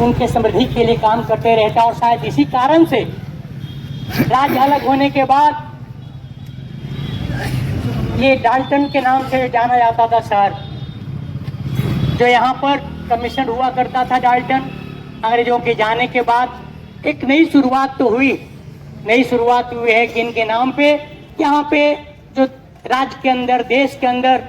उनके समृद्धि के लिए काम करते रहता। और शायद इसी कारण से राज्य अलग होने के बाद ये डाल्टन के नाम से जाना जाता था शहर, जो यहाँ पर कमीशन हुआ करता था डाल्टन। अंग्रेजों के जाने के बाद एक नई शुरुआत तो हुई, नई शुरुआत हुई है कि इनके नाम पे यहाँ पे जो राज्य के अंदर, देश के अंदर,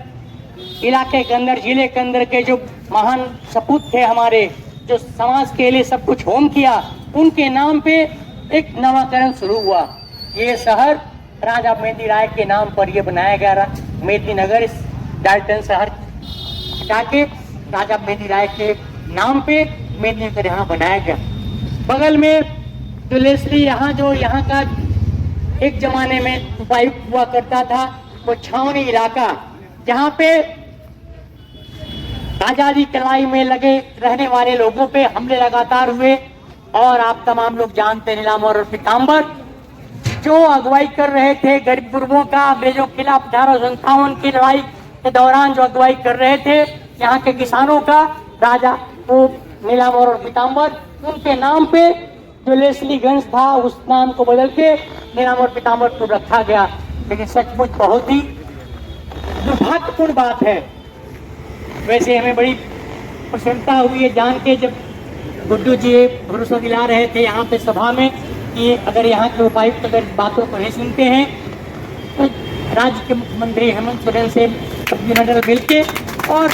इलाके के अंदर, जिले के अंदर के जो महान सपूत थे हमारे, जो समाज के लिए सब कुछ होम किया, उनके नाम पे एक नामकरण शुरू हुआ। ये शहर राजा मेदिनी राय के नाम पर ये बनाया गया। मेदिनीनगर इस डाल्टन शहर हटा के राजा मेदिनी राय के नाम पे मेदिनीनगर यहाँ बनाया गया। बगल में जो लेस्ली यहाँ का एक जमाने में उपायुक्त हुआ करता था, वो छावनी इलाका, जहाँ पे आजादी की लड़ाई में लगे रहने वाले लोगों पे हमले लगातार हुए। और आप तमाम लोग जानते हैं नीलांबर और पीतांबर जो अगुवाई कर रहे थे गरीब गुरबों का, अंग्रेजों के खिलाफ 1857 की लड़ाई के दौरान जो अगुवाई कर रहे थे यहाँ के किसानों का, राजा वो नीलांबर और पीतांबर, उनके नाम पे जो लेस्लीगंज था उस नाम को बदल के नीलांबर पीतांबर को रखा गया। लेकिन सचमुच बहुत ही दुर्भाग्यपूर्ण बात है। वैसे हमें बड़ी प्रसन्नता हुई है जान के, जब गुड्डू जी भरोसा दिला रहे थे यहाँ पे सभा में कि अगर यहाँ के उपायुक्त अगर बातों को नहीं सुनते हैं तो राज्य के मुख्यमंत्री हेमंत सोरेन से मंत्रिमंडल मिलके और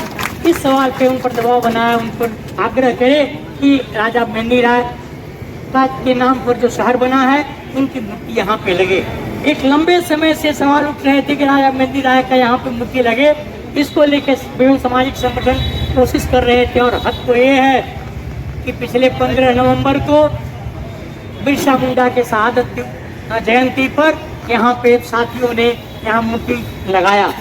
इस सवाल पे उन पर दबाव बनाया, उन पर आग्रह करे कि राजा मेदिनी राय के नाम पर जो शहर बना है उनकी मूर्ति यहाँ पे लगे। एक लंबे समय से सवाल उठ रहे थे कि राजा मेदिनी राय का यहाँ पे मूर्ति लगे। इसको लेकर विभिन्न सामाजिक संगठन कोशिश कर रहे थे। और हद तो ये है कि पिछले 15 नवंबर को बिरसा मुंडा के शहादत जयंती पर यहाँ पे साथियों ने यहाँ मूर्ति लगाया।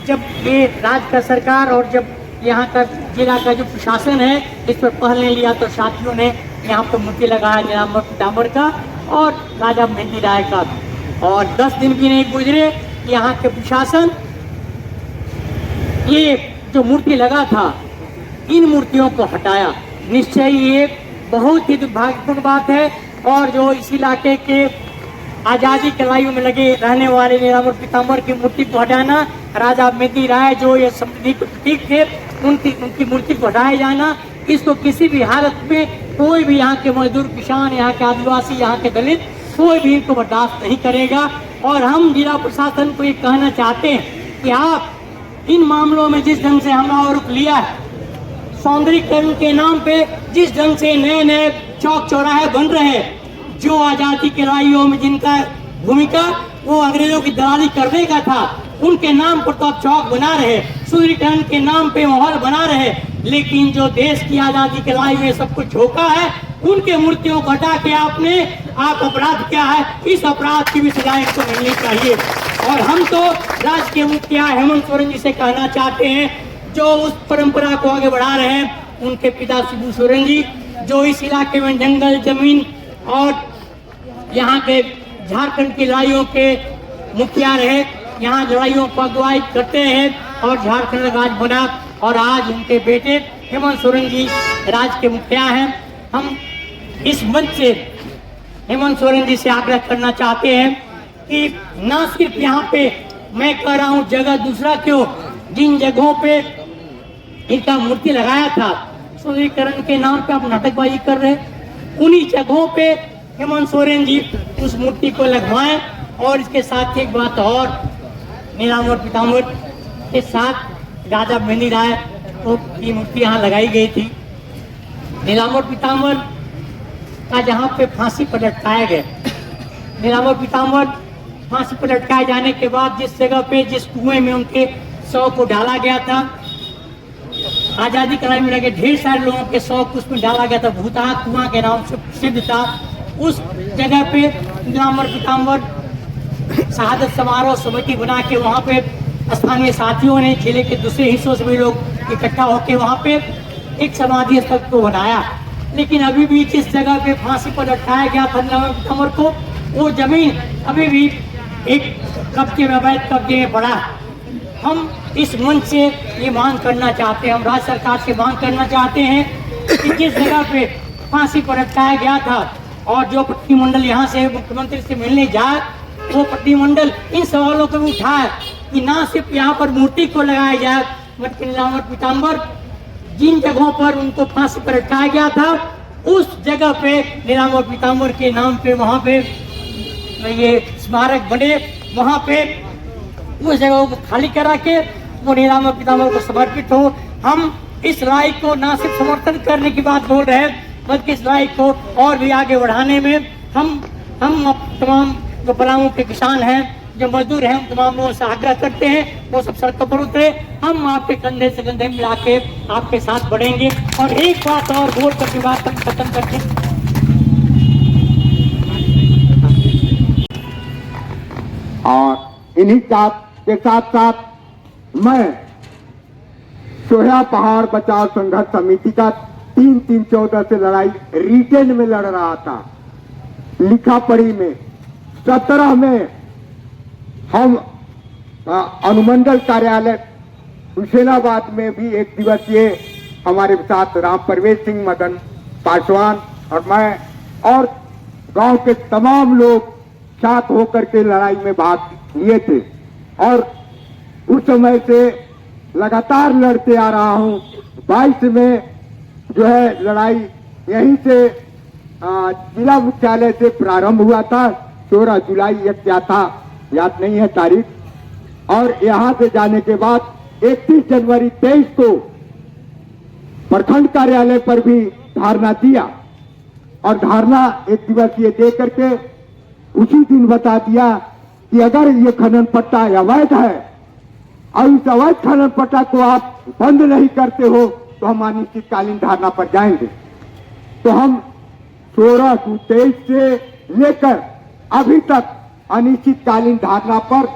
जब ये राज्य का सरकार और जब यहाँ का जिला का जो प्रशासन है इस पर पहल नहीं लिया तो साथियों ने यहाँ पर मूर्ति लगाया नीलांबर पीतांबर का और राजा मेदिनी राय का। और 10 दिन भी नहीं गुजरे, यहाँ के प्रशासन ये जो मूर्ति लगा था इन मूर्तियों को हटाया। निश्चय ये बहुत ही दुर्भाग्यपूर्ण बात है। और जो इस इलाके के आज़ादी की लड़ाई में लगे रहने वाले नीलांबर पीतांबर की मूर्ति को हटाना, राजा मेदिनी राय जो ये समृद्धि के प्रतीक थे उनकी मूर्ति को हटाया जाना, इसको किसी भी हालत में कोई भी यहाँ के मजदूर, किसान, यहाँ के आदिवासी, यहाँ के दलित कोई भी इनको बर्दाश्त नहीं करेगा। और हम जिला प्रशासन को ये कहना चाहते हैं कि आप इन मामलों में जिस ढंग से हमला रुख लिया है, सौंदर्यीकरण के नाम पे जिस ढंग से नए नए चौक चौराहे बन रहे हैं, जो आजादी की लड़ाइयों में जिनका भूमिका वो अंग्रेजों की दलाली करने का था, उनके नाम पर तो आप चौक बना रहे, सौंदर्यीकरण के नाम पे माहौल बना रहे, लेकिन जो देश की आजादी की लड़ाई में सब कुछ झोंका है उनके मूर्तियों को हटा के आप अपराध क्या है, इस अपराध की भी सजा इनको मिलनी चाहिए। और हम तो राज्य के मुखिया हेमंत सोरेन जी से कहना चाहते हैं जो उस परंपरा को आगे बढ़ा रहे हैं, उनके पिता शिबू सोरेन जी जो इस इलाके में जंगल जमीन और यहाँ के झारखंड की लड़ाइयों के मुखिया रहे, यहाँ लड़ाइयों को अगुवाई करते हैं और झारखंड राज्य बना। और आज उनके बेटे हेमंत सोरेन जी राज्य के मुखिया हैं। हम इस मंच से हेमंत सोरेन जी से आग्रह करना चाहते हैं कि न सिर्फ यहाँ पे मैं कह रहा हूँ जगह दूसरा क्यों, जिन जगहों पे इनका मूर्ति लगाया था सौंदर्यीकरण के नाम पे आप नाटकबाजी कर रहे हैं, उन्हीं जगहों पे हेमंत सोरेन जी उस मूर्ति को लगवाएं। और इसके साथ एक बात और, नीलांबर पीतांबर के साथ राजा मेदिनी राय की मूर्ति यहाँ लगाई गई थी। नीलांबर पीतांबर का जहाँ पे फांसी पर लटकाया गया, नीलांबर पीतांबर फांसी पर लटकाए जाने के बाद जिस जगह पे जिस कुएं में उनके शव को डाला गया था, आजादी की लड़ाई में लगे ढेर सारे लोगों के शव को उसमें डाला गया था, भूतहा कुआं के नाम से प्रसिद्ध था। उस जगह पे नीलांबर पीतांबर शहादत समारोह समिति बना के वहाँ पे स्थानीय साथियों ने जिले के दूसरे हिस्सों से भी लोग इकट्ठा होकर वहाँ पे एक समाधि स्थल को बनाया। लेकिन अभी भी जिस जगह पे फांसी पर लटकाया गया था नीलांबर पीतांबर को, वो जमीन अभी भी एक कब्जे में, अवैध कब्जे में पड़ा। हम इस मंच से ये मांग करना चाहते हैं, हम राज्य सरकार से मांग करना चाहते हैं कि जिस जगह पे फांसी पर लटकाया गया था और जो प्रतिनिधिमंडल यहाँ से मुख्यमंत्री से मिलने जाए, वो प्रतिनिधिमंडल इन सवालों को भी उठाए कि ना सिर्फ यहाँ पर मूर्ति को लगाया जाए, बल्कि नीलांबर पीताम्बर जिन जगहों पर उनको फांसी पर लटकाया गया था उस जगह पे नीलांबर पीताम्बर के नाम पे वहाँ पे ये स्मारक बने, वहाँ पे उस जगहों को खाली करा के वो नीलांबर पीताम्बर को समर्पित हो। हम इस लड़ाई को ना सिर्फ समर्थन करने की बात बोल रहे हैं, बल्कि इस लड़ाई को और भी आगे बढ़ाने में हम तमाम जो पलामू के किसान हैं, जो मजदूर हैं, उन तमाम लोगों से आग्रह करते हैं वो सब सड़कों पर उतरे। हम आपके कंधे से कंधे मिला के आपके साथ बढ़ेंगे। और एक बात और बोल कर बात हम खत्म करते हैं। और इन्हीं के साथ साथ मैं सोया पहाड़ बचाव संघर्ष समिति का 3-3-14 से लड़ाई रिटेन में लड़ रहा था। लिखा पढ़ी में 17 में हम अनुमंडल कार्यालय हुसैनाबाद में भी एक दिवसीय हमारे साथ राम परवेश सिंह, मदन पासवान और मैं और गांव के तमाम लोग साथ होकर के लड़ाई में भाग लिए थे। और उस समय से लगातार लड़ते आ रहा हूं। 22 में जो है लड़ाई यहीं से जिला मुख्यालय से प्रारंभ हुआ था। 16 जुलाई या क्या था याद नहीं है तारीख। और यहां से जाने के बाद 31 जनवरी 23 को प्रखंड कार्यालय पर भी धारणा दिया और धारणा एक दिवसीय दे करके उसी दिन बता दिया कि अगर ये खनन पट्टा अवैध है और इस अवैध खनन पट्टा को आप बंद नहीं करते हो तो हम अनिश्चितकालीन धारणा पर जाएंगे। तो हम 16-23 से लेकर अभी तक अनिश्चितकालीन धारणा पर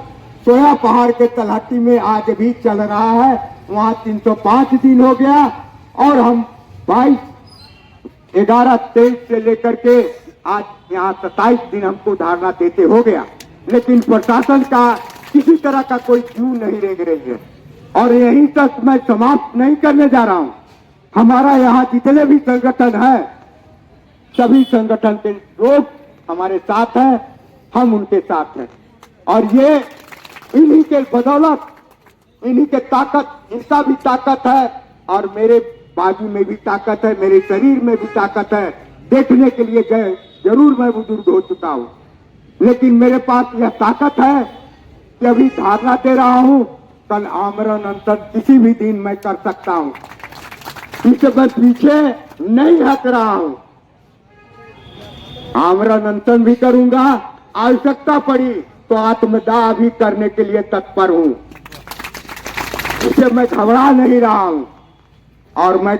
सोया पहाड़ के तलहटी में आज भी चल रहा है। वहां 305 दिन हो गया और हम 22/11/23 से लेकर के आज यहाँ 27 दिन हमको धारणा देते हो गया। लेकिन प्रशासन का किसी तरह का कोई क्यों नहीं रेंग रही है। और यहीं तक मैं समाप्त नहीं करने जा रहा हूँ। हमारा यहाँ जितने भी संगठन है सभी संगठन के लोग हमारे साथ हैं, हम उनके साथ हैं। और ये इन्हीं के बदौलत, इन्हीं के ताकत, इनका भी ताकत है और मेरे बाजू में भी ताकत है, मेरे शरीर में भी ताकत है। देखने के लिए गए जरूर मैं बुजुर्ग हो चुका हूँ, लेकिन मेरे पास यह ताकत है कि अभी धारणा दे रहा हूँ, कल आमरण अनशन किसी भी दिन मैं कर सकता हूँ। इससे मैं पीछे नहीं हट रहा हूँ। आमरण अनशन भी करूंगा, आवश्यकता पड़ी तो आत्मदाह भी करने के लिए तत्पर हूँ। इससे मैं घबरा नहीं रहा हूँ। और मैं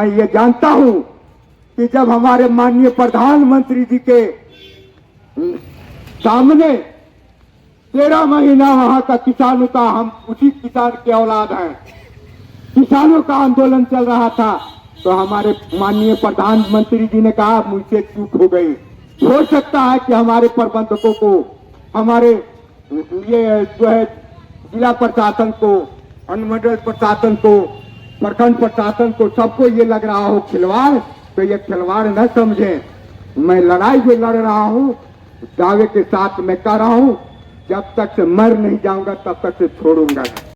ये जानता हूँ कि जब हमारे माननीय प्रधानमंत्री जी के सामने 13 महीना वहां का किसानों का, हम उसी किसान के औलाद हैं, किसानों का आंदोलन चल रहा था तो हमारे माननीय प्रधानमंत्री जी ने कहा मुझसे चूक हो गई। हो सकता है कि हमारे प्रबंधकों को, हमारे ये जो है जिला प्रशासन को, अनुमंडल प्रशासन को, प्रखंड प्रशासन को, सबको ये लग रहा हो खिलवाड़, तो ये खिलवाड़ न समझे। मैं लड़ाई जो लड़ रहा हूँ दावे के साथ मैं कर रहा हूँ, जब तक से मर नहीं जाऊंगा तब तक से छोड़ूंगा।